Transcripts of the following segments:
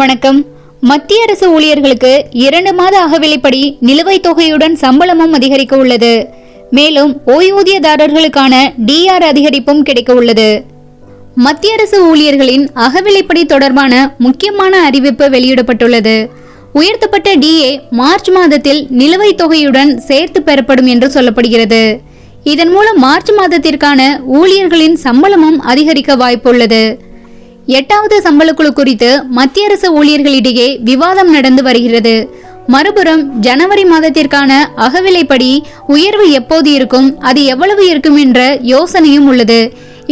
வணக்கம். மத்திய அரசு ஊழியர்களுக்கு 2 மாத அகவிலைப்படி நிலுவைத் தொகையுடன் சம்பளமும் அதிகரிக்க உள்ளது. மேலும் ஓய்வூதியதாரர்களுக்கான டிஆர் அதிகரிப்பும் கிடைக்க உள்ளது. மத்திய அரசு ஊழியர்களின் அகவிலைப்படி தொடர்பான முக்கியமான அறிவிப்பு வெளியிடப்பட்டுள்ளது. உயர்த்தப்பட்ட டிஏ மார்ச் மாதத்தில் நிலுவைத் தொகையுடன் சேர்த்து பெறப்படும் என்று சொல்லப்படுகிறது. இதன் மூலம் மார்ச் மாதத்திற்கான ஊழியர்களின் சம்பளமும் அதிகரிக்க வாய்ப்புள்ளது. 8வது சம்பளக்குழு குறித்து மத்திய அரசு ஊழியர்களிடையே விவாதம் நடந்து வருகிறது. மறுபுறம் ஜனவரி மாதத்திற்கான அகவிலைப்படி உயர்வு எப்போது இருக்கும், அது எவ்வளவு இருக்கும் என்ற யோசனையும் உள்ளது.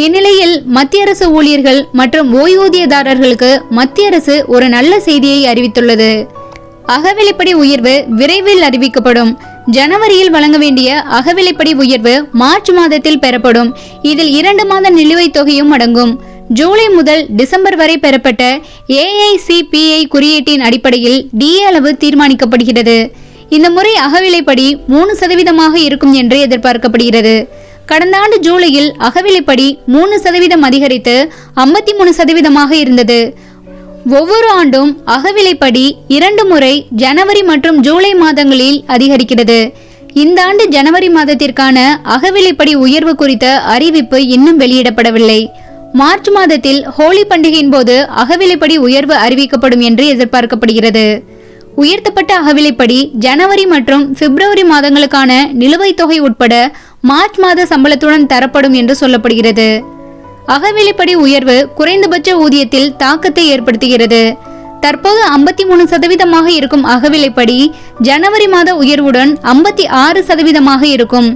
இந்நிலையில் மத்திய அரசு ஊழியர்கள் மற்றும் ஓய்வூதியதாரர்களுக்கு மத்திய அரசு ஒரு நல்ல செய்தியை அறிவித்துள்ளது. அகவிலைப்படி உயர்வு விரைவில் அறிவிக்கப்படும். ஜனவரியில் வழங்க வேண்டிய அகவிலைப்படி உயர்வு மார்ச் மாதத்தில் பெறப்படும். இதில் 2 மாத நிலுவைத் தொகையும் அடங்கும். ஜூலை முதல் டிசம்பர் வரை பெறப்பட்ட AICPI குறியீட்டின் அடிப்படையில் டிஏ அளவு தீர்மானிக்கப்படுகிறது. இந்த முறை அகவிலைப்படி 3% இருக்கும் என்று எதிர்பார்க்கப்படுகிறது. கடந்த ஆண்டு ஜூலையில் அகவிலைப்படி 3% அதிகரித்து 53% இருந்தது. ஒவ்வொரு ஆண்டும் அகவிலைப்படி 2 முறை ஜனவரி மற்றும் ஜூலை மாதங்களில் அதிகரிக்கிறது. இந்த ஆண்டு ஜனவரி மாதத்திற்கான அகவிலைப்படி உயர்வு குறித்த அறிவிப்பு இன்னும் வெளியிடப்படவில்லை. மார்ச் மாதத்தில் ஹோலி பண்டிகையின் போது அகவிலைப்படி உயர்வு அறிவிக்கப்படும் என்று எதிர்பார்க்கப்படுகிறது. உயர்த்தப்பட்ட அகவிலைப்படி ஜனவரி மற்றும் பிப்ரவரி மாதங்களுக்கான நிலுவைத் தொகை உட்பட மார்ச் மாத சம்பளத்துடன் தரப்படும் என்று சொல்லப்படுகிறது. அகவிலைப்படி உயர்வு குறைந்தபட்ச ஊதியத்தில் தாக்கத்தை ஏற்படுத்துகிறது. தற்போது 53% இருக்கும் அகவிலைப்படி ஜனவரி மாத உயர்வுடன் 56% இருக்கும்.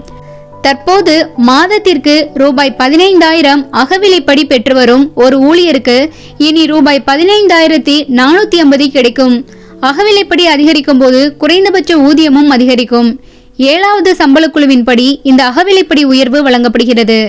தற்போது மாதத்திற்கு ரூபாய் 15,000 அகவிலைப்படி பெற்று வரும் ஒரு ஊழியருக்கு இனி ரூபாய் 15,450 கிடைக்கும். அகவிலைப்படி அதிகரிக்கும் போது குறைந்தபட்ச ஊதியமும் அதிகரிக்கும். 7வது சம்பளக்குழுவின்படி இந்த அகவிலைப்படி உயர்வு வழங்கப்படுகிறது.